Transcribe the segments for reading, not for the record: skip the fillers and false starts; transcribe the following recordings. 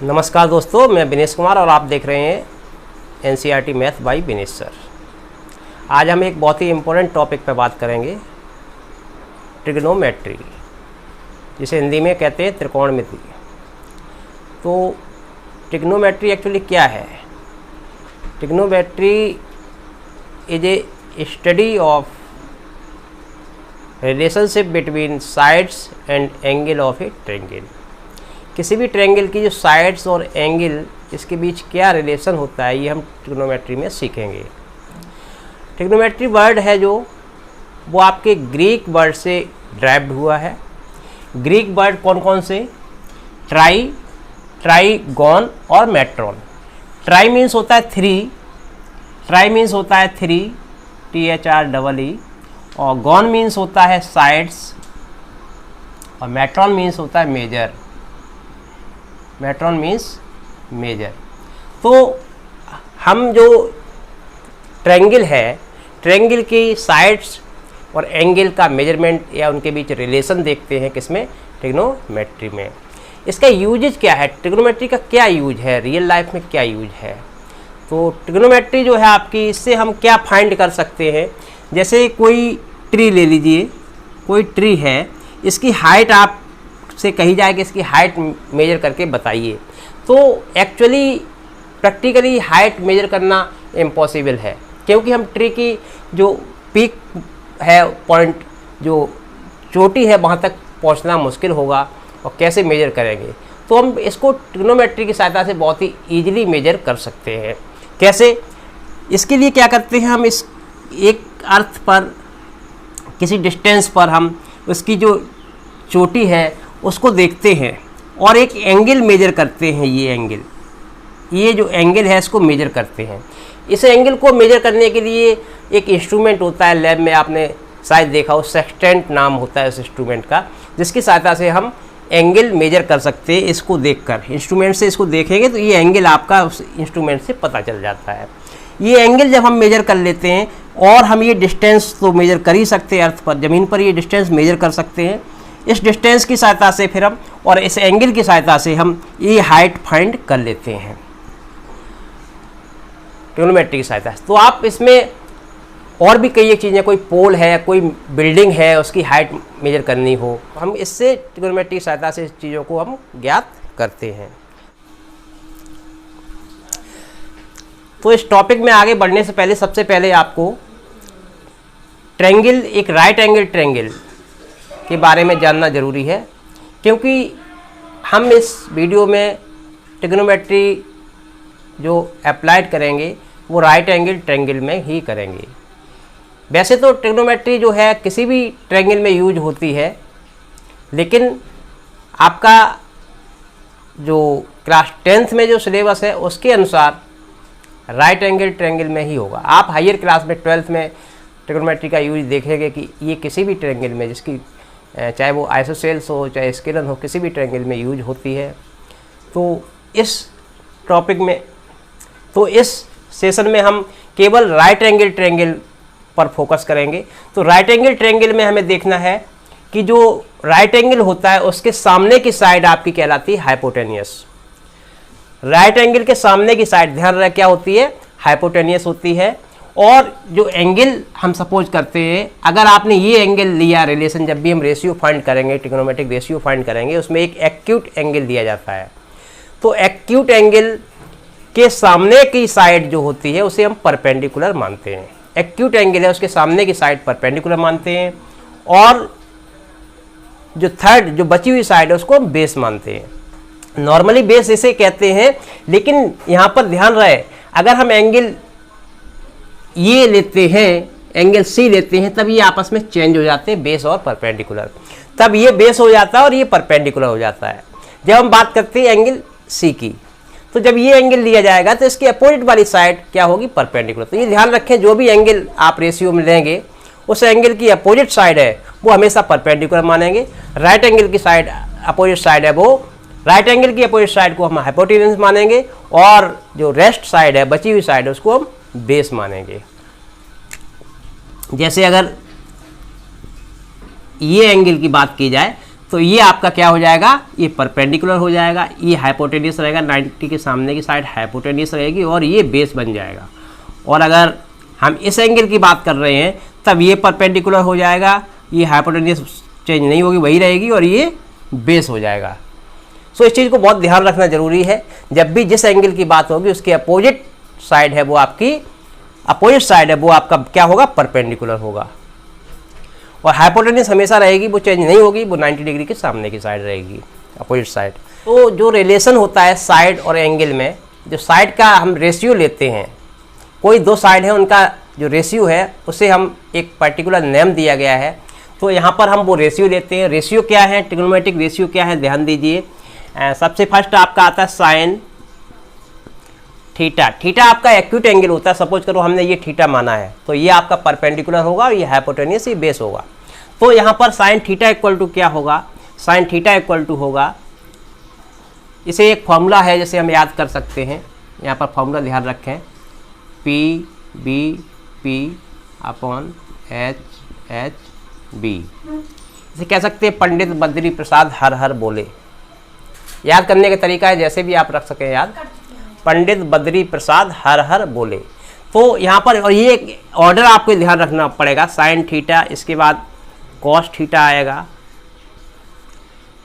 नमस्कार दोस्तों, मैं विनेश कुमार और आप देख रहे हैं NCERT math bye Vinesh sir. आज हम एक बहुत ही इम्पोर्टेंट टॉपिक पर बात करेंगे, ट्रिग्नोमेट्री, जिसे हिंदी में कहते हैं त्रिकोणमिति। तो ट्रिग्नोमेट्री एक्चुअली क्या है? Trigonometry is a study of relationship between sides and angle of A triangle. किसी भी ट्रायंगल की जो साइड्स और एंगल, इसके बीच क्या रिलेशन होता है, ये हम ट्रिग्नोमेट्री में सीखेंगे। ट्रिग्नोमेट्री वर्ड है जो वो आपके ग्रीक वर्ड से ड्राइव्ड हुआ है। ग्रीक वर्ड कौन कौन से? ट्राई, ट्राईगॉन और मेट्रॉन। ट्राई मीन्स होता है थ्री, ट्राई मीन्स होता है थ्री, THREE, और गॉन मीन्स होता है साइड्स, और मेट्रॉन मीन्स होता है मेजर। मेट्रॉन means major. तो हम जो ट्रायंगल है, ट्रायंगल की साइड्स और एंगल का मेजरमेंट या उनके बीच रिलेशन देखते हैं किसमें? ट्रिग्नोमेट्री में। इसका यूजेज क्या है? ट्रिग्नोमेट्री का क्या यूज है, रियल लाइफ में क्या यूज है? तो ट्रिग्नोमेट्री जो है आपकी, इससे हम क्या फाइंड कर सकते हैं? जैसे कोई ट्री ले लीजिए, कोई ट्री है, इसकी हाइट आप से कही जाए कि इसकी हाइट मेजर करके बताइए, तो एक्चुअली प्रैक्टिकली हाइट मेजर करना इम्पॉसिबल है, क्योंकि हम ट्री की जो पीक है, पॉइंट जो चोटी है, वहाँ तक पहुँचना मुश्किल होगा, और कैसे मेजर करेंगे? तो हम इसको ट्रिग्नोमेट्री की सहायता से बहुत ही ईजिली मेजर कर सकते हैं। कैसे? इसके लिए क्या करते हैं, हम इस एक अर्थ पर, किसी डिस्टेंस पर हम उसकी जो चोटी है उसको देखते हैं और एक एंगल मेजर करते हैं। ये जो एंगल है इसको मेजर करते हैं। इस एंगल को मेजर करने के लिए एक इंस्ट्रूमेंट होता है, लैब में आपने शायद देखा हो, सेक्सटेंट नाम होता है इस इंस्ट्रूमेंट का, जिसकी सहायता से हम एंगल मेजर कर सकते हैं। इसको देखकर, इंस्ट्रूमेंट से इसको देखेंगे तो ये एंगल आपका उस इंस्ट्रूमेंट से पता चल जाता है। ये एंगल जब हम मेजर कर लेते हैं, और हम ये डिस्टेंस तो मेजर कर ही सकते हैं, अर्थ पर, ज़मीन पर ये डिस्टेंस मेजर कर सकते हैं। इस डिस्टेंस की सहायता से फिर हम, और इस एंगल की सहायता से हम ये हाइट फाइंड कर लेते हैं ट्रिग्नोमेट्री की सहायता से। तो आप इसमें और भी कई एक चीज़ें, कोई पोल है, कोई बिल्डिंग है, उसकी हाइट मेजर करनी हो, हम इससे ट्रिग्नोमेट्री की सहायता से इस चीज़ों को हम ज्ञात करते हैं। तो इस टॉपिक में आगे बढ़ने से पहले सबसे पहले आपको ट्रायंगल, एक राइट एंगल ट्रायंगल के बारे में जानना ज़रूरी है, क्योंकि हम इस वीडियो में ट्रिग्नोमेट्री जो अप्लाइड करेंगे वो राइट एंगल ट्रायंगल में ही करेंगे। वैसे तो ट्रिग्नोमेट्री जो है किसी भी ट्रायंगल में यूज होती है, लेकिन आपका जो क्लास 10th में जो सिलेबस है उसके अनुसार राइट एंगल ट्रायंगल में ही होगा। आप हायर क्लास में 12th में ट्रिग्नोमेट्री का यूज देखेंगे कि ये किसी भी ट्रायंगल में, जिसकी चाहे वो आइसोसेल्स हो, चाहे स्केलर हो, किसी भी ट्रायंगल में यूज होती है। तो इस टॉपिक में, तो इस सेशन में हम केवल राइट एंगल ट्रायंगल पर फोकस करेंगे। तो राइट एंगल ट्रायंगल में हमें देखना है कि जो राइट एंगल होता है उसके सामने की साइड आपकी कहलाती है हाइपोटेनियस। राइट एंगल के सामने की साइड, ध्यान रखें, क्या होती है? हाइपोटेनियस होती है। और जो एंगल हम सपोज करते हैं, अगर आपने ये एंगल लिया, रिलेशन, जब भी हम रेशियो फाइंड करेंगे, ट्रिग्नोमेट्रिक रेशियो फाइंड करेंगे, उसमें एक एक्यूट एंगल दिया जाता है। तो एक्यूट एंगल के सामने की साइड जो होती है उसे हम परपेंडिकुलर मानते हैं। एक्यूट एंगल है, उसके सामने की साइड परपेंडिकुलर मानते हैं, और जो थर्ड, जो बची हुई साइड है, उसको हम बेस मानते हैं। नॉर्मली बेस इसे कहते हैं, लेकिन यहाँ पर ध्यान रहे, अगर हम एंगल ये लेते हैं, एंगल सी लेते हैं, तब ये आपस में चेंज हो जाते हैं, बेस और परपेंडिकुलर। तब ये बेस हो जाता है और ये परपेंडिकुलर हो जाता है। जब हम बात करते हैं एंगल सी की, तो जब ये एंगल लिया जाएगा तो इसकी अपोजिट वाली साइड क्या होगी? परपेंडिकुलर। तो ये ध्यान रखें, जो भी एंगल आप रेशियो में लेंगे, उस एंगल की अपोजिट साइड है वो हमेशा परपेंडिकुलर मानेंगे। राइट एंगल की साइड, अपोजिट साइड है, वो राइट एंगल की अपोजिट साइड को हम हाइपोटेन्यूज मानेंगे, और जो रेस्ट साइड है, बची हुई साइड है, उसको हम बेस मानेंगे। जैसे अगर ये एंगल की बात की जाए तो ये आपका क्या हो जाएगा, ये परपेंडिकुलर हो जाएगा, ये हाइपोटेन्यूस रहेगा, 90 के सामने की साइड हाइपोटेन्यूस रहेगी और ये बेस बन जाएगा। और अगर हम इस एंगल की बात कर रहे हैं तब ये परपेंडिकुलर हो जाएगा, ये हाइपोटेन्यूस चेंज नहीं होगी, वही रहेगी और ये बेस हो जाएगा। सो इस चीज़ को बहुत ध्यान रखना जरूरी है, जब भी जिस एंगल की बात होगी उसके अपोजिट साइड है वो आपकी आपका क्या होगा, परपेंडिकुलर होगा। और हाइपोटेन्यूस हमेशा रहेगी, वो चेंज नहीं होगी, वो 90 डिग्री के सामने की साइड रहेगी, अपोजिट साइड। तो जो रिलेशन होता है साइड और एंगल में, जो साइड का हम रेशियो लेते हैं, कोई दो साइड है उनका जो रेशियो है उसे हम एक पर्टिकुलर नेम दिया गया है, तो यहाँ पर हम वो रेशियो लेते हैं। रेशियो क्या है, ट्रिग्नोमेट्रिक रेशियो क्या है, ध्यान दीजिए। सबसे फर्स्ट आपका आता है साइन थीटा। थीटा आपका एक्यूट एंगल होता है, सपोज करो हमने ये थीटा माना है, तो ये आपका परपेंडिकुलर होगा और ये हाइपोटेन्यूस, ये बेस होगा। तो यहाँ पर साइन थीटा इक्वल टू क्या होगा, साइन थीटा इक्वल टू होगा, इसे एक फॉर्मूला है जिसे हम याद कर सकते हैं, यहाँ पर फॉर्मूला ध्यान रखें, P B P upon H H B. इसे कह सकते हैं पंडित बद्री प्रसाद हर हर बोले। याद करने का तरीका है जैसे भी आप रख सकें याद, पंडित बद्री प्रसाद हर हर बोले। तो यहाँ पर, और ये ऑर्डर आपको ध्यान रखना पड़ेगा, साइन थीटा, इसके बाद कॉस थीटा आएगा,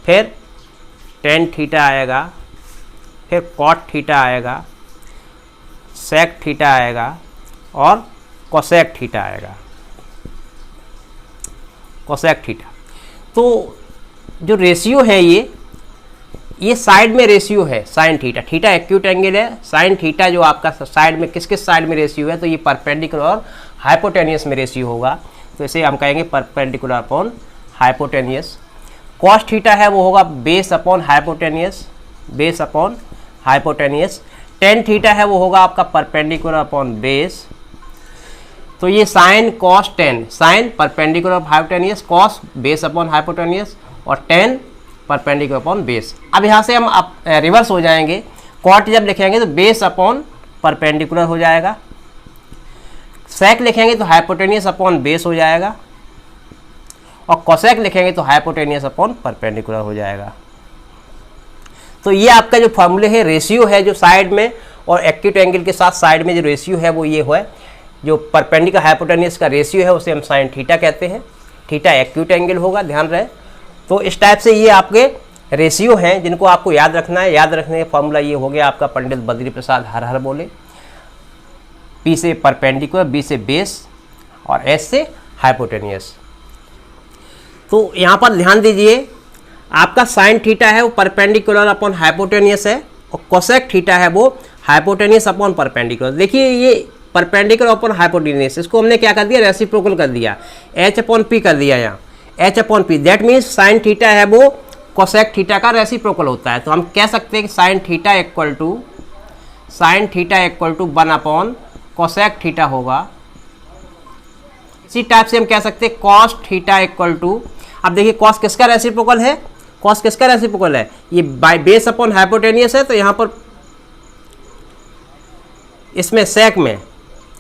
फिर टेन थीटा आएगा, फिर कॉट थीटा आएगा, सेक थीटा आएगा और कोसेक थीटा आएगा, कोसेक थीटा। तो जो रेशियो है ये साइड में रेशियो है, sine theta, theta acute angle है, साइन थीटा जो आपका साइड में किस साइड में रेशियो है, तो ये परपेंडिकुलर और हाइपोटेनियस में रेशियो होगा, तो इसे हम कहेंगे perpendicular upon hypotenuse. Cos theta है वो होगा base upon hypotenuse, base upon hypotenuse. Tan theta है वो होगा आपका परपेंडिकुलर अपॉन बेस। तो ये sine cos tan, sine perpendicular of hypotenuse, cos base upon hypotenuse और टेन परपेंडिकुलर अपॉन बेस। अब यहाँ से हम रिवर्स हो जाएंगे, कॉट जब लिखेंगे तो बेस अपॉन परपेंडिकुलर हो जाएगा, सेक लिखेंगे तो हाइपोटेनियस अपॉन बेस हो जाएगा और कोसेक लिखेंगे तो हाइपोटेनियस अपॉन परपेंडिकुलर हो जाएगा। तो ये आपका जो फॉर्मूले है, रेशियो है जो साइड में और एक्यूट एंगल के साथ साइड में जो रेशियो है वो ये है, जो परपेंडिकुलर हाइपोटेनियस का रेशियो है उसे हम साइन थीटा कहते हैं, थीटा एक्यूट एंगल होगा, ध्यान रहे। तो इस टाइप से ये आपके रेशियो हैं जिनको आपको याद रखना है। याद रखने का फॉर्मूला ये हो गया आपका पंडित बद्री प्रसाद हर हर बोले, पी से परपेंडिकुलर, बी से बेस और एस से हाइपोटेनियस। तो यहाँ पर ध्यान दीजिए, आपका साइन थीटा है वो परपेंडिकुलर अपॉन हाइपोटेनियस है और कोसेक थीटा है वो हाइपोटेनियस अपॉन परपेंडिकुलर। देखिए ये परपेंडिकुलर अपॉन हाइपोटेनियस, इसको हमने क्या कर दिया, रेसिप्रोकल कर दिया, एच अपॉन पी कर दिया, यहाँ H upon P, that means sine theta है वो कोसेक थीटा का रेसिप्रोकल होता है। तो हम कह सकते हैं कि sine theta equal to 1 upon cosec theta होगा। इसी टाइप से हम कह सकते हैं कॉस थीटा इक्वल टू, अब देखिए कॉस किसका रेसिप्रोकल है, कॉस किसका रेसिप्रोकल है, ये बाय बेस अपॉन हाइपोटेनियस है, तो यहाँ पर इसमें सेक में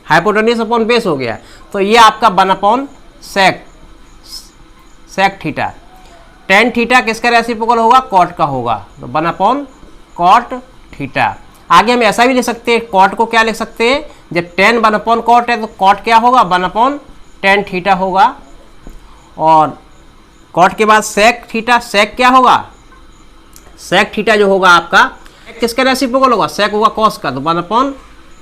हाइपोटेनियस अपॉन बेस हो गया, तो ये आपका 1 upon sec theta. Tan theta किसका रेसिप्रोकल होगा, कॉट का होगा, तो 1 अपॉन कॉट थीटा। आगे हम ऐसा भी लिख सकते हैं, कॉट को क्या लिख सकते हैं, जब टेन 1 अपॉन कॉट है तो कॉट क्या होगा, 1 अपॉन टेन थीटा होगा। और कॉट के बाद सेक थीटा, सेक क्या होगा, सेक थीटा जो होगा आपका किसका रेसिप्रोकल होगा, सेक होगा कॉस का, तो 1 अपॉन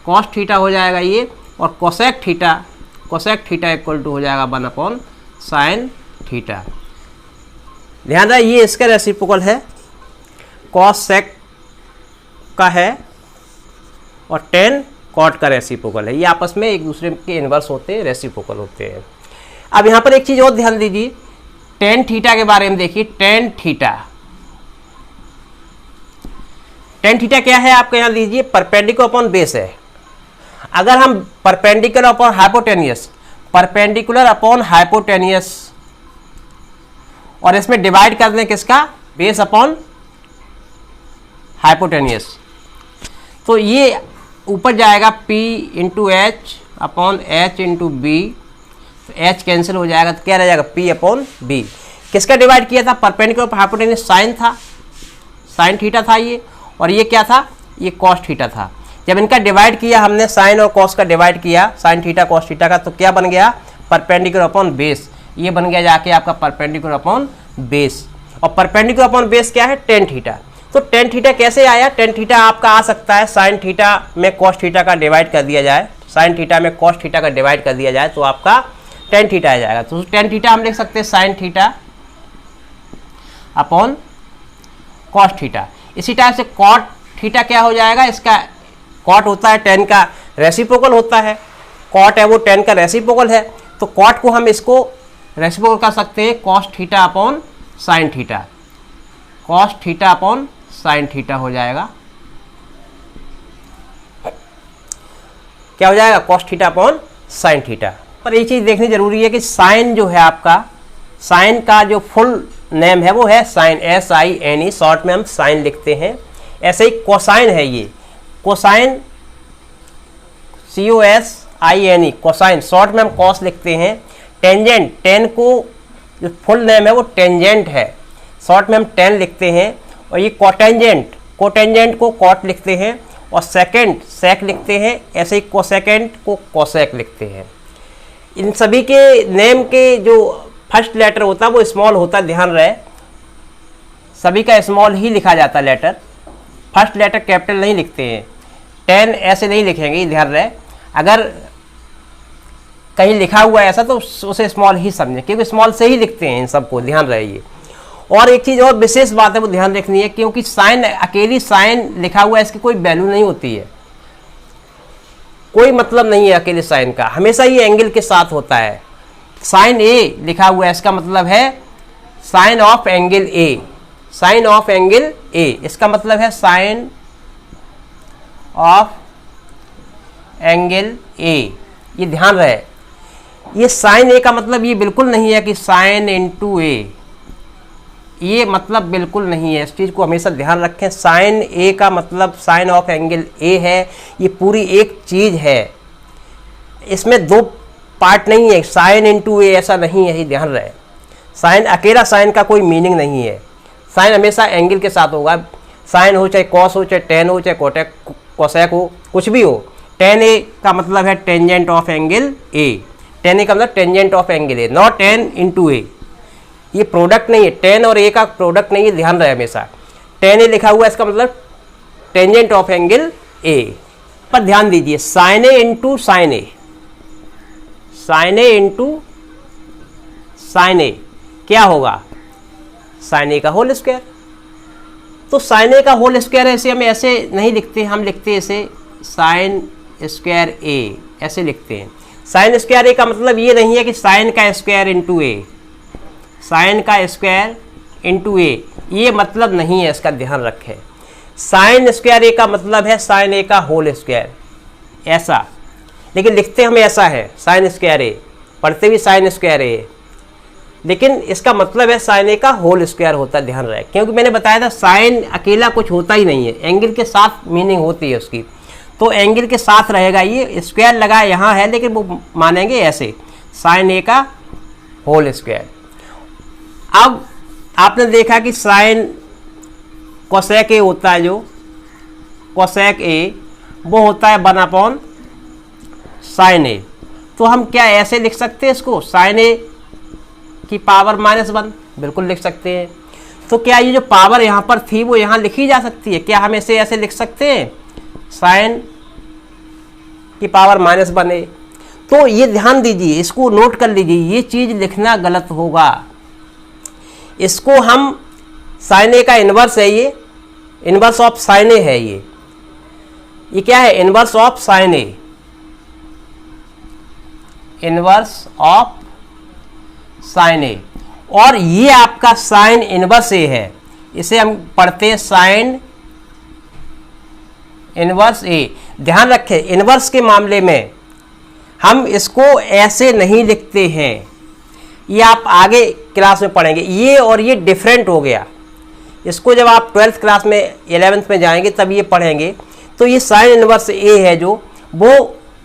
कॉस थीटा हो जाएगा ये। और कोसेक थीटा इक्वल टू हो जाएगा 1 अपॉन साइन थीटा। ध्यान रहे ये इसका रेसिप्रोकल है, कॉस सेक का है और टेन कॉट का रेसिप्रोकल है, ये आपस में एक दूसरे के इनवर्स होते हैं, रेसिप्रोकल होते हैं। अब यहाँ पर एक चीज़ और ध्यान दीजिए, टेन थीटा के बारे में देखिए, टेन थीटा क्या है आपका, यहाँ दीजिए परपेंडिकुलर अपॉन बेस है। अगर हम परपेंडिकुलर अपॉन हाइपोटेनियस और इसमें डिवाइड कर दें किसका, बेस अपॉन हाइपोटेनियस, तो ये ऊपर जाएगा P into h upon h into b, तो एच कैंसिल हो जाएगा, तो क्या रह जाएगा P अपॉन बी। किसका डिवाइड किया था, परपेंडिकुलर ऑफ हाइपोटेन्यूज साइन था, साइन थीटा था ये, और ये क्या था, ये कॉस थीटा था। जब इनका डिवाइड किया हमने, साइन और कॉस का डिवाइड किया, साइन थीटा कॉस थीटा का, तो क्या बन गया, परपेंडिकुलर अपॉन बेस, ये बन गया जाके आपका परपेंडिकुलर अपॉन बेस। और परपेंडिकुलर अपॉन बेस क्या है, टेन थीटा। तो टेन थीटा कैसे आया, टेन थीटा आपका आ सकता है साइन थीटा में कॉस थीटा का डिवाइड कर दिया जाए, साइन थीटा में कॉस थीटा का डिवाइड कर दिया जाए तो आपका टेन थीटा आ जाएगा। तो टेन थीटा हम लिख सकते हैं sine theta upon cos theta. इसी टाइप से कॉट थीटा क्या हो जाएगा, इसका कॉट होता है टेन का रेसिप्रोकल होता है, कॉट है वो टेन का रेसिप्रोकल है, तो कॉट को हम इसको रेसिप्रोकल कर सकते हैं cos theta upon sine theta, cos theta upon sine theta हो जाएगा, क्या हो जाएगा, cos theta upon sine theta. पर एक चीज़ देखनी जरूरी है कि साइन जो है आपका, साइन का जो फुल नेम है वो है साइन, SINE, शॉर्ट में हम साइन लिखते हैं। ऐसे ही कोसाइन है ये, कोसाइन COSINE, कोसाइन, शॉर्ट में हम कॉस लिखते हैं। टेंजेंट, टेन को जो फुल नेम है वो टेंजेंट है, शॉर्ट में हम टेन लिखते हैं। और ये कोटेंजेंट, कोटेंजेंट को कॉट लिखते हैं, और सेकेंड सेक लिखते हैं। ऐसे ही कोसेकेंट को कोसेक लिखते हैं। इन सभी के नेम के जो फर्स्ट लेटर होता है वो स्मॉल होता है, ध्यान रहे, सभी का स्मॉल ही लिखा जाता है लेटर, फर्स्ट लेटर कैपिटल नहीं लिखते हैं। टेन ऐसे नहीं लिखेंगे, ध्यान रहे, अगर कहीं लिखा हुआ है ऐसा तो उसे स्मॉल ही समझें, क्योंकि स्मॉल से ही लिखते हैं इन सबको, ध्यान रहिए। और एक चीज़ और विशेष बात है वो ध्यान रखनी है, क्योंकि साइन, अकेली साइन लिखा हुआ है इसकी कोई वैल्यू नहीं होती है, कोई मतलब नहीं है अकेले साइन का, हमेशा ये एंगल के साथ होता है। साइन ए लिखा हुआ है, इसका मतलब है sine of angle A, sine of angle A, इसका मतलब है साइन ऑफ एंगल ए, ये ध्यान रहे। ये साइन ए का मतलब ये बिल्कुल नहीं है कि साइन इनटू ए, ये मतलब बिल्कुल नहीं है, इस चीज़ को हमेशा ध्यान रखें। साइन ए का मतलब साइन ऑफ एंगल ए है, ये पूरी एक चीज़ है, इसमें दो पार्ट नहीं है, साइन इनटू ए ऐसा नहीं है, ये ध्यान रहे। साइन, अकेला साइन का कोई मीनिंग नहीं है, साइन हमेशा एंगल के साथ होगा, साइन हो चाहे कॉस हो चाहे टेन हो चाहे कोटेक कोसेक हो, कुछ भी हो। टेन ए का मतलब है tangent of angle A, tan A का मतलब tangent of angle A, not tan into A, ये प्रोडक्ट नहीं है, टेन और ए का प्रोडक्ट नहीं है, ध्यान रहे हमेशा। टेन ए लिखा हुआ है, इसका मतलब टेंजेंट ऑफ एंगल ए। पर ध्यान दीजिए, साइन ए इंटू साइन ए, साइन ए इंटू साइन ए क्या होगा, साइन ए का होल स्क्वायर। तो साइन ए का होल स्क्वायर है, इसे हम ऐसे नहीं लिखते, हम लिखते हैं इसे साइन स्क्वायर ए, ऐसे लिखते हैं। साइन स्क्वायर ए का मतलब ये नहीं है कि साइन का स्क्वायर इंटू ए, साइन का स्क्वायर इंटू ए, ये मतलब नहीं है, इसका ध्यान रखें। साइन स्क्वायर ए का मतलब है साइन ए का होल स्क्वायर, ऐसा, लेकिन लिखते हम ऐसा है, साइन स्क्वायर ए, पढ़ते भी साइन स्क्वायर ए, लेकिन इसका मतलब है साइन ए का होल स्क्वायर होता है, ध्यान रहे। क्योंकि मैंने बताया था साइन अकेला कुछ होता ही नहीं है, एंगल के साथ मीनिंग होती है उसकी, तो एंगल के साथ रहेगा। ये स्क्वायर लगा यहाँ है, लेकिन वो मानेंगे ऐसे, साइन ए का होल स्क्वायर। अब आपने देखा कि साइन कोसेक ए होता है, जो कोसेक ए वो होता है 1 अपॉन साइन ए, तो हम क्या ऐसे लिख सकते हैं इसको, साइन ए की पावर -1, बिल्कुल लिख सकते हैं। तो क्या ये जो पावर यहाँ पर थी वो यहाँ लिखी जा सकती है, क्या हम इसे ऐसे लिख सकते हैं, साइन की पावर -1 ए। तो ये ध्यान दीजिए, इसको नोट कर लीजिए, ये चीज़ लिखना गलत होगा। इसको हम, साइन ए का इन्वर्स है, ये इन्वर्स ऑफ साइन ए है, ये क्या है, inverse of sine A, inverse of sine A. और ये आपका साइन इन्वर्स ए है, इसे हम पढ़ते हैं साइन इन्वर्स ए। ध्यान रखें, इन्वर्स के मामले में हम इसको ऐसे नहीं लिखते हैं, ये आप आगे क्लास में पढ़ेंगे। ये और ये डिफरेंट हो गया, इसको जब आप 12th क्लास में 11th में जाएंगे तब ये पढ़ेंगे। तो ये साइन इन्वर्स ए है जो, वो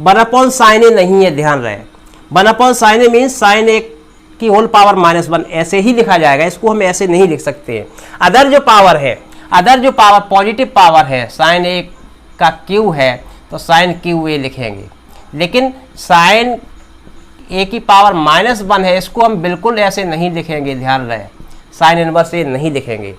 1 अपॉन साइन ए नहीं है, ध्यान रहे। 1 अपॉन साइन ए मीन्स साइन ए की होल पावर -1 ऐसे ही लिखा जाएगा, इसको हम ऐसे नहीं लिख सकते हैं। अदर जो पावर है, अदर जो पावर पॉजिटिव पावर है, साइन ए का क्यू है तो साइन क्यू ए लिखेंगे, लेकिन साइन ए की पावर -1 है, इसको हम बिल्कुल ऐसे नहीं लिखेंगे, ध्यान रहे, साइन इनवर्स ए नहीं लिखेंगे।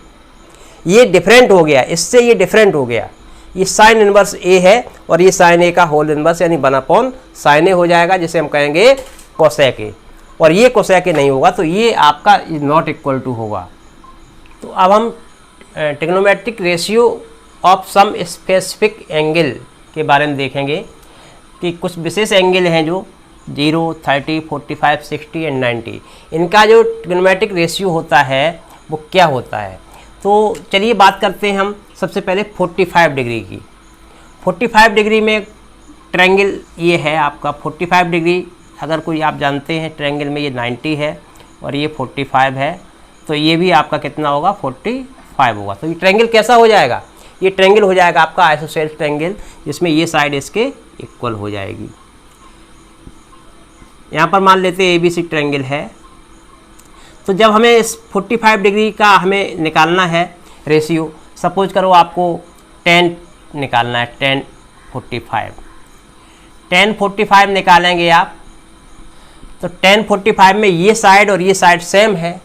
ये डिफरेंट हो गया, इससे ये डिफरेंट हो गया। ये साइन इनवर्स ए है और ये साइन ए का होल इनवर्स यानी 1 साइन ए हो जाएगा, जिसे हम कहेंगे कोसेक ए, और ये कोसेक ए नहीं होगा तो ये आपका नॉट इक्वल टू होगा। तो अब हम trigonometric ratio of some specific angle के बारे में देखेंगे कि कुछ विशेष एंगल हैं जो 0, 30, 45, 60 एंड 90, इनका जो ट्रिग्नोमेट्रिक रेशियो होता है वो क्या होता है। तो चलिए बात करते हैं हम सबसे पहले 45 डिग्री की। 45 डिग्री में ट्रायंगल ये है आपका 45 डिग्री, अगर कोई आप जानते हैं ट्रायंगल में ये 90 है और ये 45 है, तो ये भी आपका कितना होगा 45 होगा। तो ये ट्रायंगल कैसा हो जाएगा, ये ट्रायंगल हो जाएगा आपका आइसोसेलेस ट्रायंगल, जिसमें ये साइड इसके इक्वल हो जाएगी। यहाँ पर मान लेते हैं ABC ट्रायंगल है, तो जब हमें इस 45 डिग्री का हमें निकालना है रेशियो, सपोज करो आपको 10 निकालना है, 10, 45, 10, 45 निकालेंगे आप, तो 10, 45 में ये साइड और ये साइड सेम है।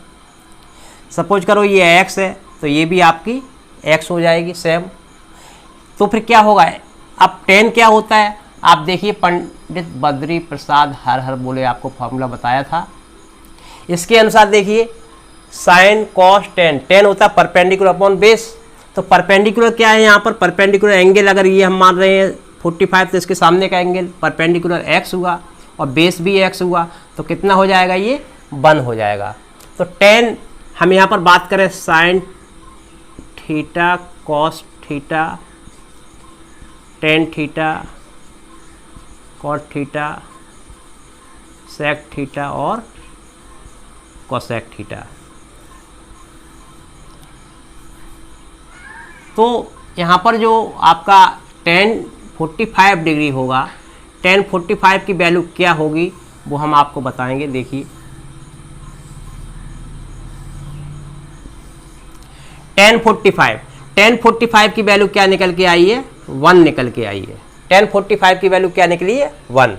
सपोज करो ये x है तो ये भी आपकी x हो जाएगी सेम। तो फिर क्या होगा, अब 10 क्या होता है, आप देखिए पंडित बद्री प्रसाद हर हर बोले आपको फॉर्मूला बताया था, इसके अनुसार देखिए साइन कॉस 10 होता है परपेंडिकुलर अपॉन बेस। तो परपेंडिकुलर क्या है यहाँ पर, परपेंडिकुलर एंगल अगर ये हम मान रहे हैं 45 तो इसके सामने का एंगल परपेंडिकुलर x हुआ और बेस भी x हुआ, तो कितना हो जाएगा, ये 1 हो जाएगा। तो 10 हम यहाँ पर बात करें sine theta cos theta, tan theta cos theta, sec theta और कोसेक थीटा। तो यहाँ पर जो आपका 1045 डिग्री होगा, 1045 की वैल्यू क्या होगी वो हम आपको बताएंगे। देखिए 1045 की वैल्यू क्या निकल के आई है, 1 निकल के आई है। 1045 की वैल्यू क्या निकली है, 1।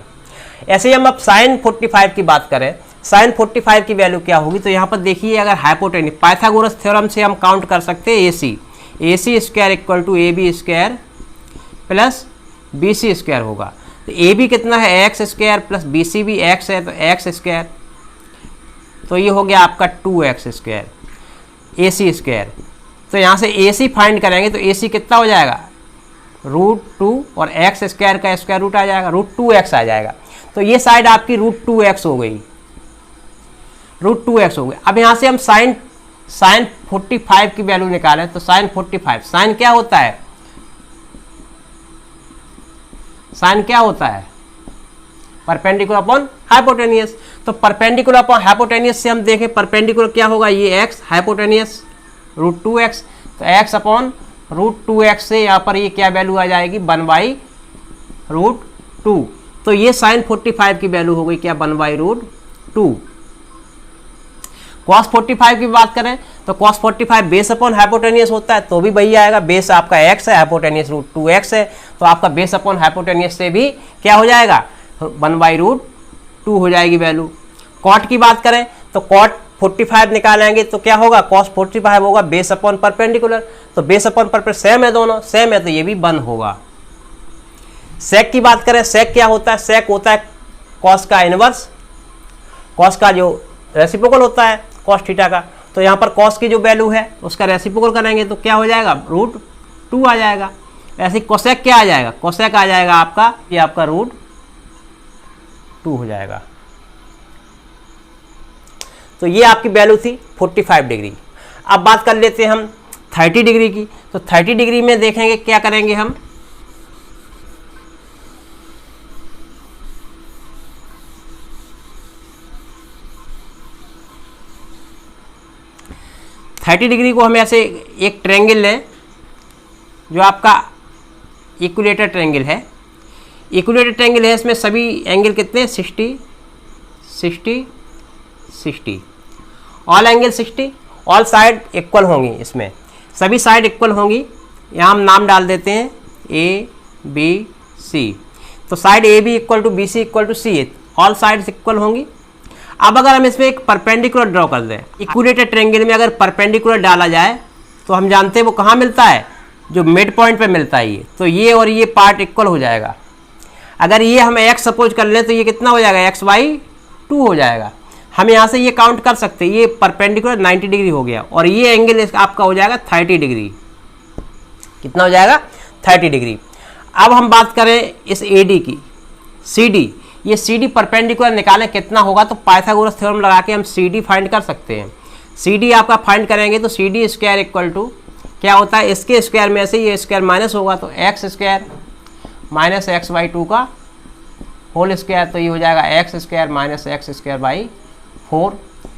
ऐसे ही हम अब साइन 45 की बात करें, साइन 45 की वैल्यू क्या होगी, तो यहाँ पर देखिए अगर हाइपोटेन्यूज पाइथागोरस थ्योरम से हम काउंट कर सकते हैं AC square equal to AB square plus BC square होगा। तो AB कितना है x स्क्वायर प्लस BC भी x है तो x स्क्वायर, तो ये हो गया आपका 2x स्क्वायर AC स्क्वायर। तो यहाँ से AC फाइंड करेंगे तो AC कितना हो जाएगा, √2 और x स्क्वायर का स्क्वायर रूट आ जाएगा, √2x आ जाएगा। तो ये साइड आपकी √2x हो गई, √2x हो गई। अब यहाँ से हम साइन 45 की वैल्यू निकालें तो साइन 45, साइन क्या होता है, साइन क्या होता है, परपेंडिकुलर अपॉन हाइपोटेनियस। तो परपेंडिकुलर अपॉन हाइपोटेनियस से हम देखें परपेंडिकुलर क्या होगा, ये x, हाइपोटेनियस √2x, तो x अपॉन √2x से यहाँ पर ये क्या वैल्यू आ जाएगी, 1/√2। तो ये साइन 45 की वैल्यू हो गई क्या, 1/√2। कॉस 45 की बात करें तो कॉस 45 बेस अपॉन हाइपोटेनियस होता है, तो भी वही आएगा, बेस आपका x है, हाइपोटेनियस √2x है, तो आपका बेस अपॉन हाइपोटेनियस से भी क्या हो जाएगा, 1/√2 हो जाएगी वैल्यू। कॉट की बात करें तो कॉट 45 निकालेंगे तो क्या होगा, कॉस 45 होगा बेस अपॉन परपेंडिकुलर, तो बेस अपॉन परपेंडिकुलर सेम है, दोनों सेम है तो ये भी 1 होगा। सेक की बात करें, सेक क्या होता है, सेक होता है कॉस का इनवर्स, कॉस का जो रेसिप्रोकल होता है कॉस थीटा का। तो यहाँ पर कॉस की जो वैल्यू है उसका रेसिप्रोकल करेंगे तो क्या हो जाएगा, √2 आ जाएगा। ऐसे कोसेक क्या आ जाएगा, कोसेक आ जाएगा आपका, ये आपका √2 हो जाएगा। तो ये आपकी वैल्यू थी 45 डिग्री। अब बात कर लेते हैं हम 30 डिग्री की। तो 30 डिग्री में देखेंगे क्या करेंगे हम, थर्टी डिग्री को हम ऐसे एक ट्रायंगल लें जो आपका इक्विलेटर ट्रायंगल है। इक्विलेटर ट्रायंगल है, इसमें सभी एंगल कितने, 60, 60, 60, all angle 60, all side equal होंगी, इसमें सभी साइड इक्वल होंगी। यहाँ हम नाम डाल देते हैं ए बी सी, तो side A B equal to B C equal to C, all sides equal होंगी। अब अगर हम इसमें एक परपेंडिकुलर ड्रॉ कर दें, इक्विलेटरल ट्रायंगल में अगर परपेंडिकुलर डाला जाए तो हम जानते हैं वो कहाँ मिलता है, जो मिड पॉइंट पे मिलता है ये, तो ये और ये पार्ट इक्वल हो जाएगा। अगर ये हम x सपोज कर लें तो ये कितना हो जाएगा, x/2 हो जाएगा। हम यहाँ से ये काउंट कर सकते हैं, ये परपेंडिकुलर 90 डिग्री हो गया और ये एंगल आपका हो जाएगा 30 डिग्री। कितना हो जाएगा, 30 डिग्री। अब हम बात करें इस AD की, CD, ये CD परपेंडिकुलर निकालें कितना होगा, तो पाइथागोरस थ्योरम लगा के हम CD फाइंड कर सकते हैं। CD आपका फाइंड करेंगे तो CD स्क्वायर इक्वल टू क्या होता है, इसके स्क्वायर में से ये स्क्वायर माइनस होगा तो x स्क्वायर माइनस x/2 का होल स्क्वायर, तो ये हो जाएगा x square minus x square by 4,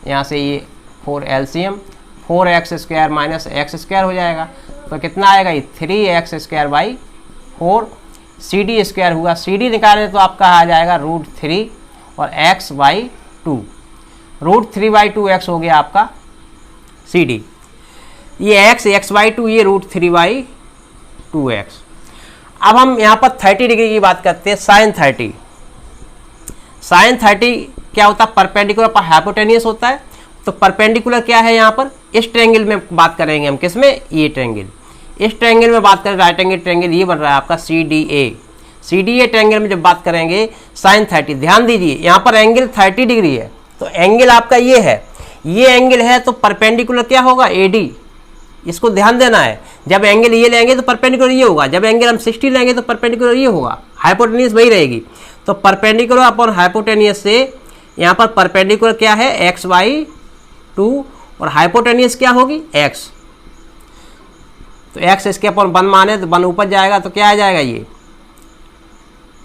यहाँ से ये 4 LCM, 4x square minus x square हो जाएगा, तो कितना आएगा ये 3x square by 4, CD square हुआ, CD निकालें तो आपका आ जाएगा √3 और x/2, √3/2x हो गया आपका CD। ये x/2, ये √3/2x। अब हम यहाँ पर 30 डिग्री की बात करते हैं, साइन 30। साइन 30 क्या होता है, परपेंडिकुलर पर हाइपोटेनियस होता है। तो परपेंडिकुलर क्या है यहाँ पर, इस ट्रायंगल में बात करेंगे हम, किसमें, ये ट्रायंगल, इस ट्रायंगल में बात करें, राइट एंगल ट्रायंगल ये बन रहा है आपका CDA। CDA ट्रायंगल में जब बात करेंगे साइन 30, ध्यान दीजिए यहाँ पर एंगल 30 डिग्री है, तो एंगल आपका ये है, ये एंगल है, तो परपेंडिकुलर क्या होगा, AD। इसको ध्यान देना है, जब एंगल ये लेंगे तो परपेंडिकुलर ये होगा, जब एंगल हम 60 लेंगे तो परपेंडिकुलर ये होगा, हाइपोटेनियस वही रहेगी। तो परपेंडिकुलर अपॉन हाइपोटेनियस से यहाँ पर परपेंडिकुलर क्या है, x/2 और हाइपोटेनियस क्या होगी, x। तो x इसके अपॉन 1 माने तो 1 ऊपर जाएगा तो क्या आ जाएगा, ये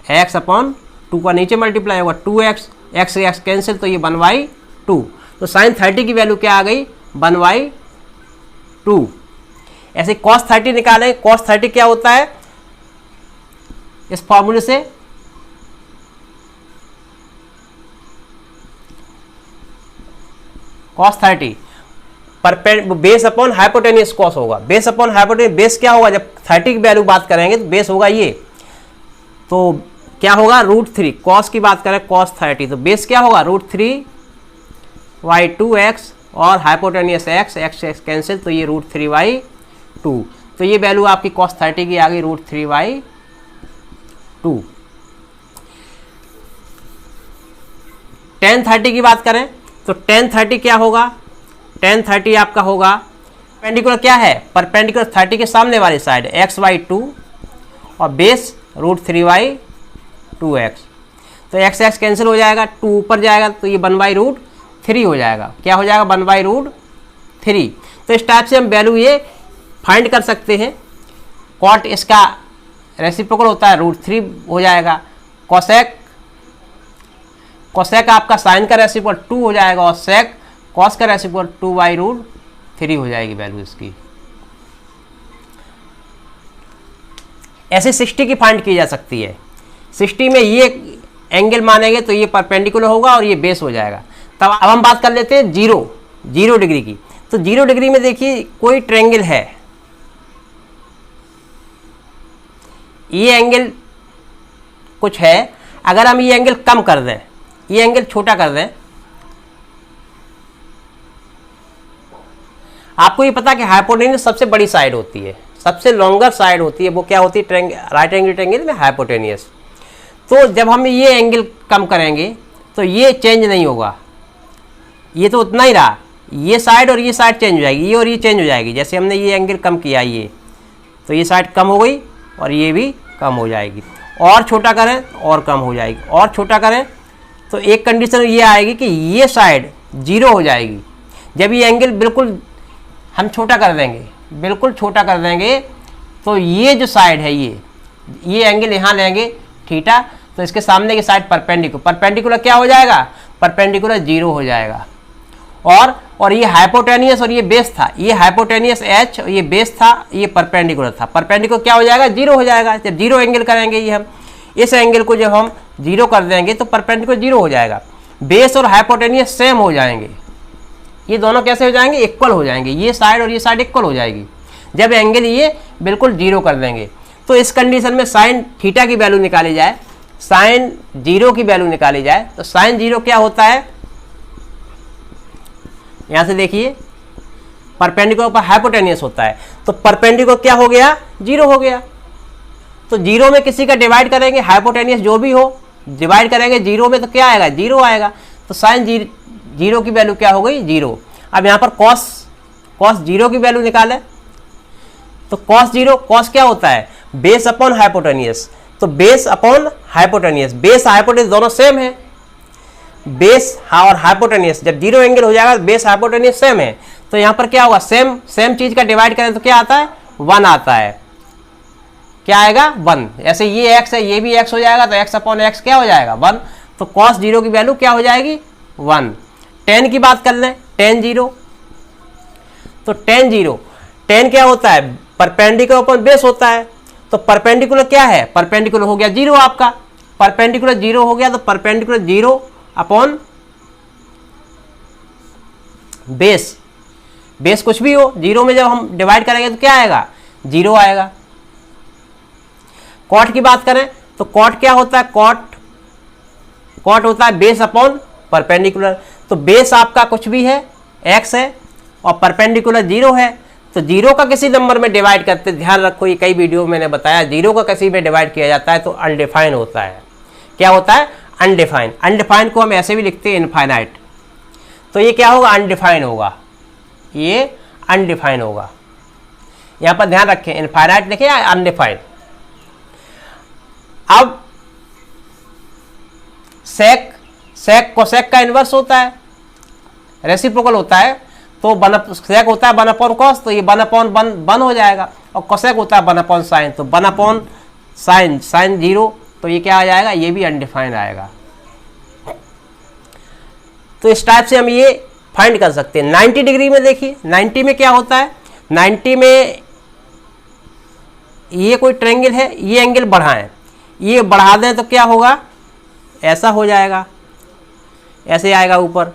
x/2 का नीचे मल्टीप्लाई होगा 2x, x से x कैंसिल, तो ये 1/2। तो साइन 30 की वैल्यू क्या आ गई, 1/2। ऐसे cos 30 निकालें, cos 30 क्या होता है, इस फॉर्मूले से cos 30 base upon hypotenuse cos होगा, बेस अपॉन हाइपोटेनियस, बेस क्या होगा, जब 30 की वैल्यू बात करेंगे तो बेस होगा ये, तो क्या होगा √3, कॉस की बात करें cos 30 तो बेस क्या होगा √3/2x और हाइपोटेनियस x, x कैंसिल, तो ये √3/2। तो ये वैल्यू आपकी cos 30 की आ गई √3/2। tan 30 की बात करें तो tan 30 क्या होगा, tan 30 आपका होगा, परपेंडिकुलर क्या है, परपेंडिकुलर 30 के सामने वाली साइड x/2 और बेस √3/2x, तो x कैंसिल हो जाएगा, 2 ऊपर जाएगा तो ये 1/√3 हो जाएगा, क्या हो जाएगा 1/√3। तो इस टाइप से हम वैल्यू ये फाइंड कर सकते हैं। कॉट इसका रेसिप्रोकल होता है √3 हो जाएगा, कोसेक आपका साइन का रेसिप्रोकल 2 हो जाएगा और सेक कॉस का रेसिप्रोकल 2/√3 हो जाएगी वैल्यू इसकी। ऐसे 60 की फाइंड की जा सकती है। 60 में ये एंगल मानेंगे तो ये परपेंडिकुलर होगा और ये बेस हो जाएगा। तब अब हम बात कर लेते हैं 0 डिग्री की। तो 0 डिग्री में देखिए कोई ट्रायंगल है, ये एंगल कुछ है, अगर हम ये एंगल कम कर दें, ये एंगल छोटा कर दें, आपको ये पता कि हाइपोटेनियस सबसे बड़ी साइड होती है, सबसे लॉन्गर साइड होती है, वो क्या होती है, राइट एंगल ट्रायंगल में हाइपोटेनियस। तो जब हम ये एंगल कम करेंगे तो ये चेंज नहीं होगा, ये तो उतना ही रहा, ये साइड और ये साइड चेंज हो जाएगी, ये और ये चेंज हो जाएगी। जैसे हमने ये एंगल कम किया ये, तो ये साइड कम हो गई और ये भी कम हो जाएगी, और छोटा करें और कम हो जाएगी, और छोटा करें तो एक कंडीशन ये आएगी कि ये साइड 0 हो जाएगी। जब ये एंगल बिल्कुल हम छोटा कर देंगे, बिल्कुल छोटा कर देंगे, तो ये जो साइड है ये एंगल यहाँ लेंगे थीटा, तो इसके सामने की साइड परपेंडिकुलर क्या हो जाएगा, परपेंडिकुलर 0 हो जाएगा। और ये हाइपोटेनियस और ये बेस था, ये हाइपोटेनियस h और ये बेस था, ये परपेंडिकुलर था, परपेंडिकुलर क्या हो जाएगा, 0 हो जाएगा। जब 0 एंगल करेंगे ये हम, इस एंगल को जब हम 0 कर देंगे तो परपेंडिकुलर 0 हो जाएगा। बेस और हाइपोटेनियस सेम हो जाएंगे। ये दोनों कैसे हो जाएंगे? इक्वल हो जाएंगे। ये साइड और ये साइड इक्वल हो जाएगी जब एंगल ये बिल्कुल जीरो कर देंगे। तो इस कंडीशन में साइन थीटा की वैल्यू निकाली जाए, साइन जीरो की वैल्यू निकाली जाए, तो साइन जीरो क्या होता है? यहां से देखिए परपेंडिकुलर पर हाइपोटेनियस होता है, तो परपेंडिकुलर क्या हो गया? जीरो हो गया। तो जीरो में किसी का डिवाइड करेंगे, हाइपोटेनियस जो भी हो डिवाइड करेंगे जीरो में, तो क्या आएगा? जीरो आएगा। तो साइन जीरो की वैल्यू क्या हो गई? जीरो। अब यहाँ पर कॉस जीरो की वैल्यू निकालें, तो कॉस जीरो, कॉस क्या होता है? Base upon hypotenuse. तो base upon hypotenuse, base hypotenuse दोनों सेम है। बेस और हाइपोटेनियस जब जीरो एंगल हो जाएगा, बेस हाइपोटेनियस सेम है, तो यहाँ पर क्या होगा? सेम चीज का डिवाइड करें तो क्या आता है? 1 आता है। क्या आएगा? 1। ऐसे ये x है, ये भी x हो जाएगा, तो x अपॉन x क्या हो जाएगा? 1। तो कॉस जीरो की वैल्यू क्या हो जाएगी? 1। टेन की बात कर लें, टेन जीरो, तो टेन जीरो, टेन क्या होता है? परपेंडिकुलर अपॉन बेस होता है। तो परपेंडिकुलर क्या है? परपेंडिकुलर हो गया जीरो आपका, परपेंडिकुलर जीरो हो गया, तो perpendicular zero upon base, base कुछ भी हो, जीरो में जब हम डिवाइड करेंगे तो क्या आएगा? जीरो आएगा। कॉट की बात करें तो कॉट क्या होता है? कॉट होता है बेस अपॉन परपेंडिकुलर। तो बेस आपका कुछ भी है, x है, और परपेंडिकुलर जीरो है, तो जीरो का किसी नंबर में डिवाइड करते, ध्यान रखो ये कई वीडियो मैंने बताया, जीरो का किसी में डिवाइड किया जाता है तो अनडिफाइन होता है। क्या होता है? अनडिफाइन। अनडिफाइन को हम ऐसे भी लिखते हैं इनफाइनाइट। तो ये क्या होगा? अनडिफाइन होगा, ये अनडिफाइन होगा। यहां पर ध्यान रखें, इनफाइनाइट लिखे या अनडिफाइन। अब सेक कोसेक का इनवर्स होता है, रेसिप्रोकल होता है, तो सेक होता है 1 अपॉन कॉस, तो ये 1 अपॉन 1 हो जाएगा, और कोसेक होता है 1 अपॉन साइन, तो 1 अपॉन साइन जीरो, तो ये क्या आ जाएगा? ये भी अनडिफाइंड आएगा। तो इस टाइप से हम ये फाइंड कर सकते हैं। 90 डिग्री में देखिए, 90 में क्या होता है? 90 में ये कोई ट्रायंगल है, ये एंगल बढ़ाएं, ये बढ़ा दें तो क्या होगा? ऐसा हो जाएगा, ऐसे आएगा ऊपर,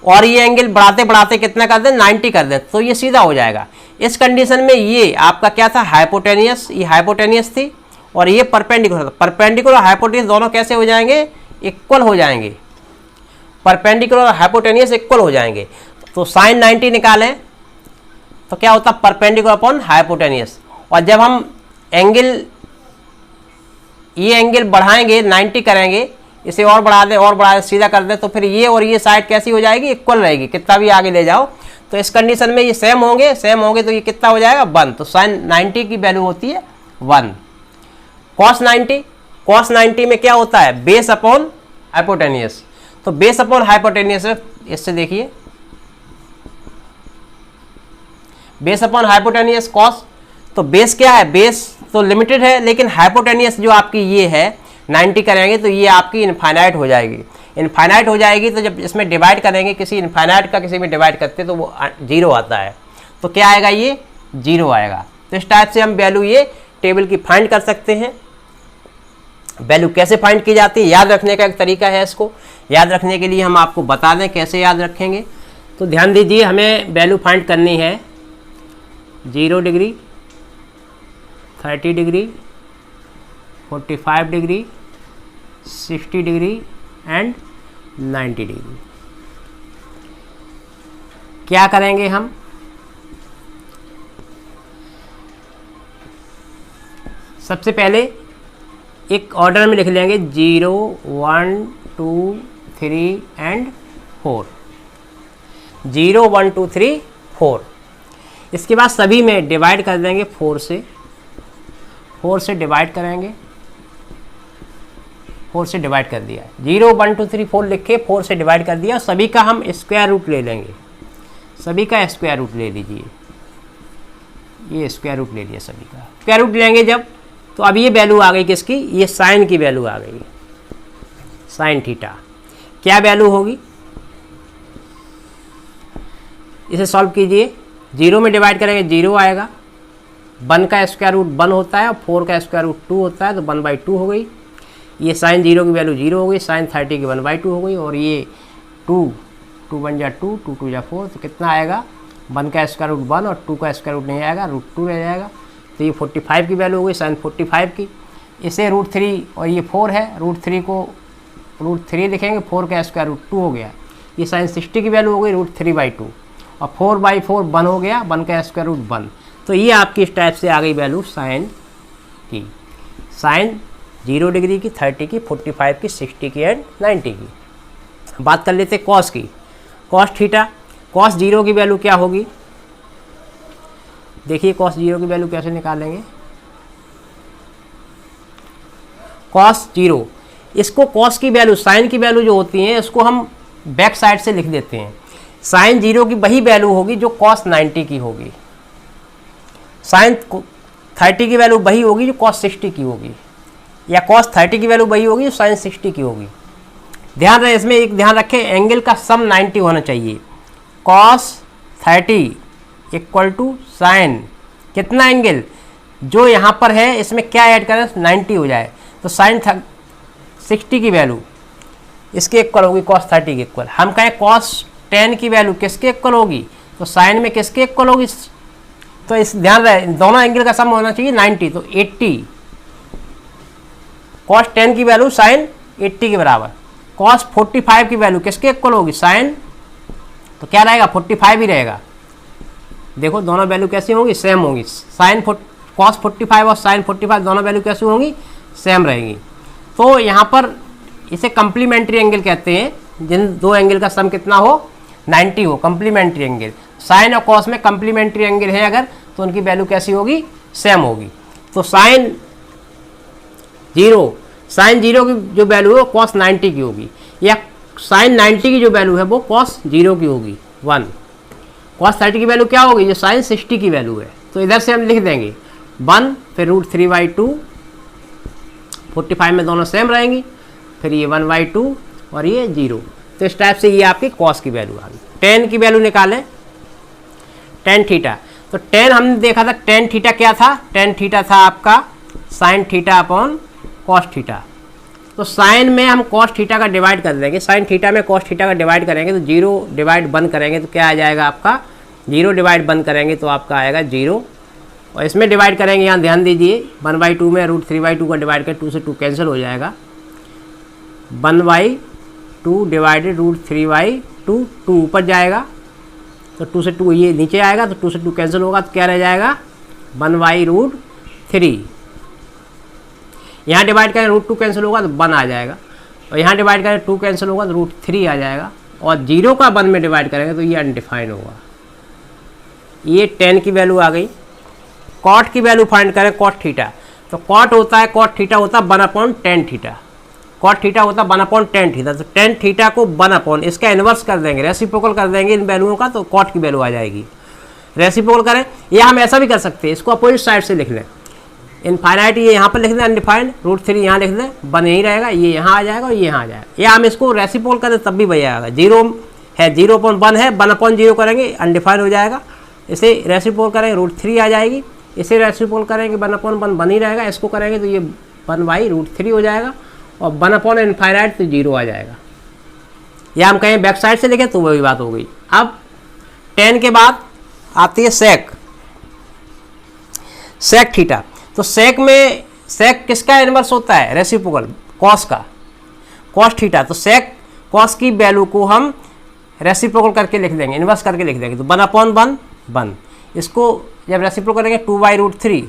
और ये एंगल बढ़ाते बढ़ाते कितना कर दें? 90 कर दें, तो ये सीधा हो जाएगा। इस कंडीशन में ये आपका क्या था? हाइपोटेनियस, ये हाइपोटेनियस थी, और ये परपेंडिकुलर था। परपेंडिकुलर और हाइपोटेनियस दोनों कैसे हो जाएंगे? इक्वल हो जाएंगे। परपेंडिकुलर और हाइपोटेनियस इक्वल हो जाएंगे। तो साइन 90 निकालें तो क्या होता? Perpendicular upon hypotenuse. और जब हम एंगल, ये एंगल बढ़ाएंगे, 90 करेंगे, इसे और बढ़ा दें, सीधा कर दें, तो फिर ये और ये साइड कैसी हो जाएगी? इक्वल रहेगी, कितना भी आगे ले जाओ। तो इस कंडीशन में ये सेम होंगे तो ये कितना हो जाएगा? 1। तो साइन 90 की वैल्यू होती है 1। कॉस 90 में क्या होता है? Base upon hypotenuse. तो बेस अपॉन हाइपोटेनियस, इससे देखिए बेस अपॉन हाइपोटेनियस कॉस, तो बेस क्या है? बेस तो लिमिटेड है, लेकिन हाइपोटेनियस जो आपकी ये है 90 करेंगे तो ये आपकी इनफाइनाइट हो जाएगी। इनफाइनाइट हो जाएगी तो जब इसमें डिवाइड करेंगे, किसी इनफाइनाइट का किसी में डिवाइड करते तो वो जीरो आता है, तो क्या आएगा? ये जीरो आएगा। तो इस टाइप से हम वैल्यू ये टेबल की फाइंड कर सकते हैं। वैल्यू कैसे फाइंड की जाती है, याद रखने का एक तरीका है। इसको याद रखने के लिए हम आपको बता दें कैसे याद रखेंगे। तो ध्यान दीजिए, हमें वैल्यू फाइंड करनी है 0 degree, 30 degree, 45 degree, 60 degree and 90 degree. क्या करेंगे हम? सबसे पहले एक ऑर्डर में लिख लेंगे 0, 1, 2, 3 एंड 4। 0, 1, 2, 3, 4। इसके बाद सभी में डिवाइड कर देंगे 4 से। 4 से डिवाइड करेंगे, 4 से डिवाइड कर दिया। 0, 1, 2, 3, 4 लिख के 4 से डिवाइड कर दिया। सभी का हम स्क्वायर रूट ले लेंगे, सभी का स्क्वायर रूट ले लीजिए। ये स्क्वायर रूट ले लिया सभी का। स्क्वायर रूट लेंगे जब, तो अब ये वैल्यू आ गई किसकी? ये साइन की वैल्यू आ गई, साइन थीटा। क्या वैल्यू होगी? इसे सॉल्व कीजिए। 0 में डिवाइड करेंगे 0 आएगा, 1 का स्क्वायर रूट 1 होता है और 4 का स्क्वायर रूट 2 होता है, तो 1/2 हो गई। ये साइन 0 की वैल्यू 0 हो गई, साइन 30 की 1/2 हो गई, और ये 2 1 जा 2, 2 जा 4, तो कितना आएगा 1 का स्क्वायर रूट 1 और 2 का स्क्वायर रूट नहीं आएगा, √2 रह जाएगा। तो ये 45 की वैल्यू हो गई साइन 45 की। इसे √3 और ये 4 है, √3 को √3 लिखेंगे, 4 का स्क्वायर रूट 2 हो गया। ये साइन 60 की वैल्यू हो गई √3/2 और 4/4 1 हो गया, 1 का स्क्वायर रूट 1। तो ये आपकी इस टाइप से आ गई वैल्यू साइन की, साइन 0 डिग्री की, 30 की, 45 की, 60 की एंड 90 की। बात कर लेते कॉस की। कॉस थीटा, कॉस 0 की वैल्यू क्या होगी? देखिए कॉस 0 की वैल्यू कैसे निकालेंगे। कॉस 0, इसको कॉस की वैल्यू, साइन की वैल्यू जो होती है इसको हम बैक साइड से लिख देते हैं। साइन 0 की वही वैल्यू होगी जो कॉस 90 की होगी, साइन 30 की वैल्यू वही होगी जो कॉस 60 की होगी, या कॉस 30 की वैल्यू वही होगी जो साइन 60 की होगी। ध्यान रहे, इसमें एक ध्यान रखें, एंगल का सम 90 होना चाहिए। कॉस 30 इक्वल टू साइन कितना एंगल जो यहाँ पर है इसमें क्या ऐड करें 90 हो जाए, तो साइन 60 की वैल्यू इसके इक्वल होगी कॉस 30 के इक्वल। हम कहें कॉस 10 की वैल्यू किसके इक्वल होगी, तो साइन में किसके इक्वल होगी। तो इस ध्यान रहे दोनों एंगल का सम होना चाहिए 90, तो 80 कॉस 10 की वैल्यू साइन 80 के बराबर। कॉस 45 की वैल्यू किसके इक्वल होगी, साइन, तो क्या रहेगा 45 ही रहेगा। देखो दोनों वैल्यू कैसी होंगी, सेम होंगी। साइन कॉस 45 और साइन 45 दोनों वैल्यू कैसी होंगी, सेम रहेंगी। तो यहाँ पर इसे कंप्लीमेंट्री एंगल कहते हैं, जिन दो एंगल का सम कितना हो 90 हो, कंप्लीमेंट्री एंगल। साइन और कॉस में कंप्लीमेंट्री एंगल है अगर, तो उनकी वैल्यू कैसी होगी, सेम होगी। तो साइन 0 की जो वैल्यू है कॉस 90 की होगी, या साइन 90 की जो वैल्यू है वो कॉस 0 की होगी 1। कॉस 30 की वैल्यू क्या होगी, जो साइन 60 की वैल्यू है, तो इधर से हम लिख देंगे 1, फिर √3/2, 45 में दोनों सेम रहेंगी, फिर ये 1/2 और ये 0। तो इस टाइप से ये आपकी कॉस की वैल्यू आ गई। टेन की वैल्यू निकालें, टेन थीटा। तो टेन हमने देखा था, टेन थीटा क्या था, टेन थीटा था आपका sine theta upon cos theta. तो साइन में हम कॉस थीटा का डिवाइड कर देंगे, साइन थीटा में कॉस थीटा का डिवाइड करेंगे तो 0 डिवाइड 1 करेंगे तो क्या आ जाएगा आपका, 0 डिवाइड 1 करेंगे तो आपका आएगा 0, और इसमें डिवाइड करेंगे, यहाँ ध्यान दीजिए 1/2 में √3/2 का डिवाइड कर 2 से 2 कैंसिल हो जाएगा, 1/2 डिवाइडेड √3/2, 2 ऊपर जाएगा तो 2 से 2 ये नीचे आएगा, तो 2 से 2 कैंसिल होगा तो क्या रह जाएगा 1/√3। यहाँ डिवाइड करें √2 कैंसिल होगा तो 1 आ जाएगा, और यहाँ डिवाइड करें 2 कैंसिल होगा तो √3 आ जाएगा, और 0 का 1 में डिवाइड करेंगे तो ये अनडिफाइन होगा। ये 10 की वैल्यू आ गई। कॉट की वैल्यू फाइंड करें, कॉट थीटा। तो कॉट होता है, कॉट थीटा होता है 1/10 थीटा, कॉट थीटा होता है 1/10 थीटा। तो 10 थीटा को 1/, इसका इन्वर्स कर देंगे, रेसिप्रोकल कर देंगे इन वैल्यूओं का, तो कॉट की वैल्यू आ जाएगी। रेसिप्रोकल करें, या हम ऐसा भी कर सकते हैं, इसको अपोजिट साइड से लिख लें, इनफाइनाइट ये यहाँ पर लिख दें, अनडिफाइंड √3 यहाँ लिख दें, 1 यहीं रहेगा, ये यहाँ आ जाएगा और ये यहाँ आ जाएगा। या हम इसको रेसिप्रोकल करें तब भी वही आएगा, 0 है 0/1 है, 1/0 करेंगे अनडिफाइंड हो जाएगा। इसे रेसिप्रोकल करेंगे √3 आ जाएगी, इसे रेसिप्रोकल करेंगे 1/1 1 ही रहेगा, इसको करेंगे तो ये 1/√3 हो जाएगा, और 1/इनफाइनाइट तो 0 आ जाएगा। या हम कहें बैक साइड से लिखें तो वही बात हो गई। अब 10 के बाद आती है सेक, सेक थीटा। तो सेक में, सेक किसका इन्वर्स होता है, रेसिप्रोकल कॉस का, कॉस थीटा। तो सेक कॉस की वैल्यू को हम रेसिप्रोकल करके लिख देंगे, इन्वर्स करके लिख देंगे, तो 1/1 1। इसको जब रेसिप्रोकल करेंगे 2/√3,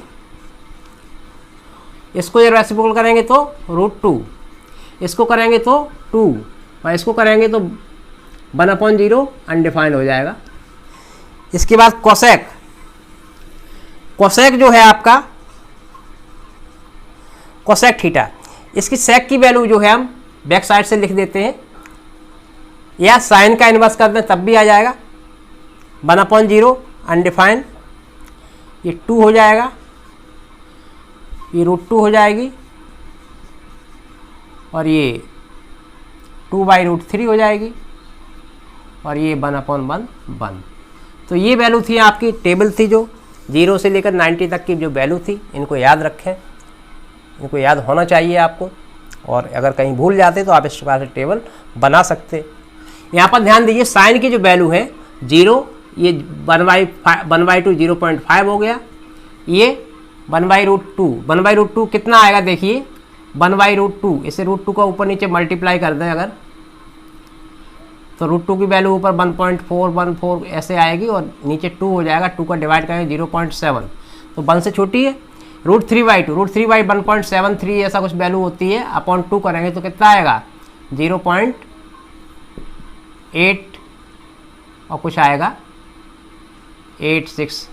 इसको जब रेसिप्रोकल करेंगे तो √2, इसको करेंगे तो 2, और इसको करेंगे तो 1/0 अनडिफाइंड हो जाएगा। इसके बाद कोसेक, कोसेक जो है आपका कोसेक थीटा, इसकी सेक की वैल्यू जो है हम बैक साइड से लिख देते हैं, या साइन का इन्वर्स कर दें तब भी आ जाएगा, 1/0 अनडिफाइंड, ये 2 हो जाएगा, ये √2 हो जाएगी, और ये 2/√3 हो जाएगी, और ये 1/1 1। तो ये वैल्यू थी आपकी, टेबल थी जो 0 से लेकर 90 तक की जो वैल्यू थी, इनको याद रखें, इनको याद होना चाहिए आपको। और अगर कहीं भूल जाते तो आप इस प्रकार से टेबल बना सकते। यहाँ पर ध्यान दीजिए साइन की जो वैल्यू है 0, ये 1/2 0.5 हो गया, ये 1/√2 1/√2 कितना आएगा देखिए 1/√2, इसे √2 का ऊपर नीचे मल्टीप्लाई कर दें अगर तो √2 की वैल्यू ऊपर 1.414 ऐसे आएगी और नीचे 2 हो जाएगा, 2 का डिवाइड करेंगे 0.7 तो 1 से छोटी है। √3/2 1.73 ऐसा कुछ वैल्यू होती है, अपॉन 2 करेंगे तो कितना आएगा 0.8 और कुछ आएगा 86,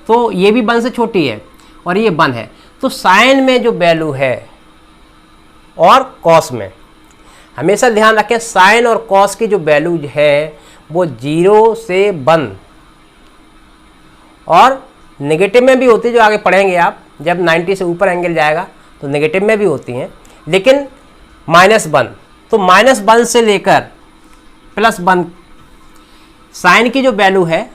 तो ये भी 1 से छोटी है और ये 1 है। तो साइन में जो वैल्यू है और कॉस में हमेशा ध्यान रखें, साइन और कॉस की जो वैल्यू है वो 0 से 1 और नेगेटिव में भी होती है, जो आगे पढ़ेंगे आप जब 90 से ऊपर एंगल जाएगा तो नेगेटिव में भी होती हैं, लेकिन -1 तो -1 से लेकर +1 साइन की जो वैल्यू है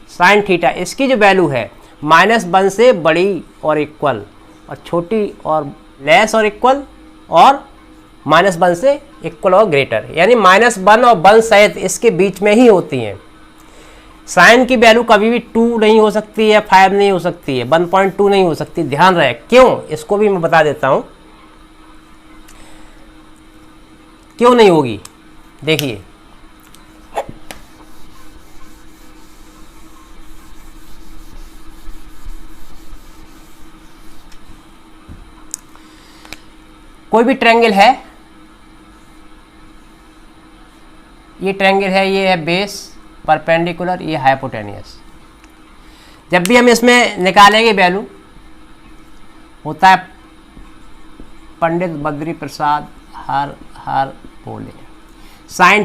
साइन थीटा इसकी जो वैल्यू है -1 से बड़ी और इक्वल और छोटी और लेस और इक्वल और -1 से इक्वल और ग्रेटर, यानी -1 और 1 सहित इसके बीच में ही होती हैं। साइन की वैल्यू कभी भी 2 नहीं हो सकती है, 5 नहीं हो सकती है, 1.2 नहीं हो सकती, ध्यान रहे। क्यों, इसको भी मैं बता देता हूं क्यों नहीं होगी। देखिए कोई भी ट्रायंगल है, ये ट्रायंगल है, ये है बेस परपेंडिकुलर, ये हाइपोटेनियस। जब भी हम इसमें निकालेंगे वैल्यू होता है पंडित बद्री प्रसाद हर बोले साइन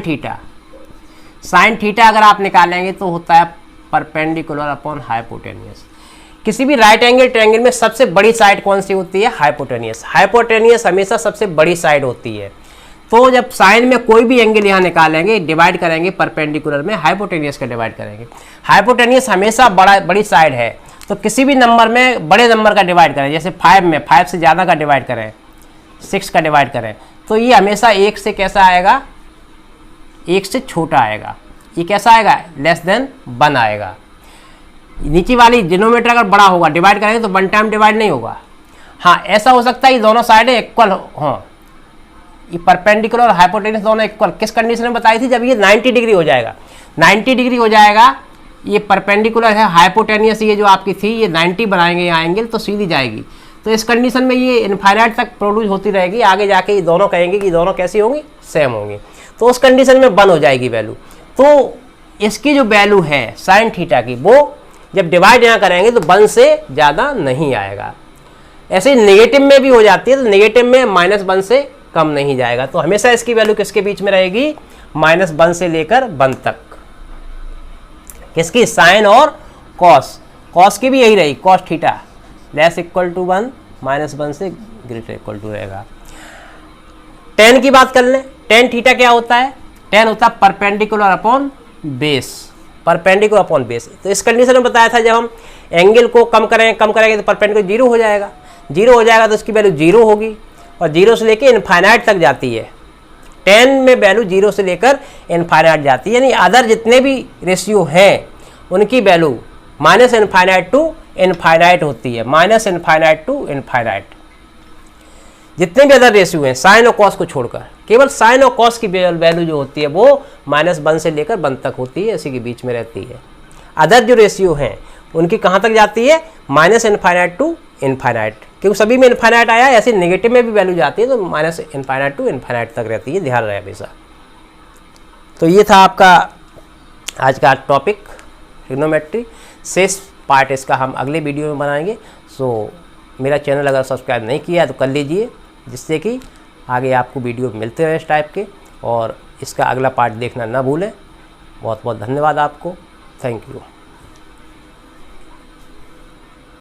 थीटा अगर आप निकालेंगे तो होता है परपेंडिकुलर अपॉन हाइपोटेनियस। किसी भी राइट एंगल ट्रायंगल में सबसे बड़ी साइड कौन सी होती है, हाइपोटेनियस। हाइपोटेनियस हमेशा सबसे बड़ी साइड होती है। तो जब साइन में कोई भी एंगल यहाँ निकालेंगे डिवाइड करेंगे परपेंडिकुलर में, हाइपोटेनियस का डिवाइड करेंगे। हाइपोटेनियस हमेशा बड़ी साइड है, तो किसी भी नंबर में बड़े नंबर का डिवाइड करें, जैसे 5 में 5 से ज़्यादा का डिवाइड करें, 6 का डिवाइड करें, तो ये हमेशा 1 से कैसा आएगा, 1 से छोटा आएगा। ये कैसा आएगा, लेस देन 1 आएगा। नीचे वाली डिनोमिनेटर अगर बड़ा होगा डिवाइड करेंगे तो 1 टाइम डिवाइड नहीं होगा। हाँ, ऐसा हो सकता है ये दोनों साइडें इक्वल हो, ये परपेंडिकुलर और हाइपोटेनियस दोनों इक्वल। किस कंडीशन में बताई थी, जब ये 90 डिग्री हो जाएगा, 90 डिग्री हो जाएगा, ये परपेंडिकुलर है, हाइपोटेनियस ये जो आपकी थी ये 90 बनाएंगे यहाँ एंगल तो सीधी जाएगी। तो इस कंडीशन में ये इनफाइनाइट तक प्रोड्यूस होती रहेगी, आगे जाके ये दोनों कहेंगे कि दोनों कैसी होंगी, सेम होंगी। तो उस कंडीशन में 1 हो जाएगी वैल्यू। तो इसकी जो वैल्यू है साइन थीटा की, वो जब डिवाइड यहाँ करेंगे तो 1 से ज़्यादा नहीं आएगा। ऐसे ही नेगेटिव में भी हो जाती है, तो नेगेटिव में -1 से कम नहीं जाएगा। तो हमेशा इसकी वैल्यू किसके बीच में रहेगी, -1 से लेकर 1 तक। किसकी, साइन और कॉस। कॉस की भी यही रही, cos theta less equal to 1, -1 से ग्रेटर इक्वल टू रहेगा। टेन की बात कर लें, टेन थीटा क्या होता है, टेन होता है perpendicular upon base, perpendicular upon base. तो इस कंडीशन में बताया था जब हम एंगल को कम करेंगे तो परपेंडिकुलर 0 हो जाएगा, 0 हो जाएगा तो इसकी वैल्यू 0 होगी और 0 से लेकर इनफाइनाइट तक जाती है। 10 में वैल्यू 0 से लेकर इनफाइनाइट जाती है, यानी अदर जितने भी रेशियो हैं उनकी वैल्यू -इनफाइनाइट टू इनफाइनाइट होती है, -इनफाइनाइट टू इनफाइनाइट। जितने भी अदर रेशियो हैं साइन और कॉस को छोड़कर, केवल साइन और कॉस की वैल्यू जो होती है वो -1 से लेकर 1 तक होती है, इसी के बीच में रहती है। अदर जो रेशियो हैं उनकी कहाँ तक जाती है, -इनफाइनाइट टू इनफाइनाइट। क्योंकि सभी में इनफाइनाइट आया, ऐसे नेगेटिव में भी वैल्यू जाती है तो -इनफाइनाइट टू इनफाइनाइट तक रहती है, ध्यान रहे हमेशा। तो ये था आपका आज का टॉपिक ट्रिग्नोमेट्री। शेष पार्ट इसका हम अगले वीडियो में बनाएंगे। सो मेरा चैनल अगर सब्सक्राइब नहीं किया है तो कर लीजिए, जिससे कि आगे आपको वीडियो मिलते रहे इस टाइप के, और इसका अगला पार्ट देखना ना भूलें। बहुत बहुत धन्यवाद आपको, थैंक यू।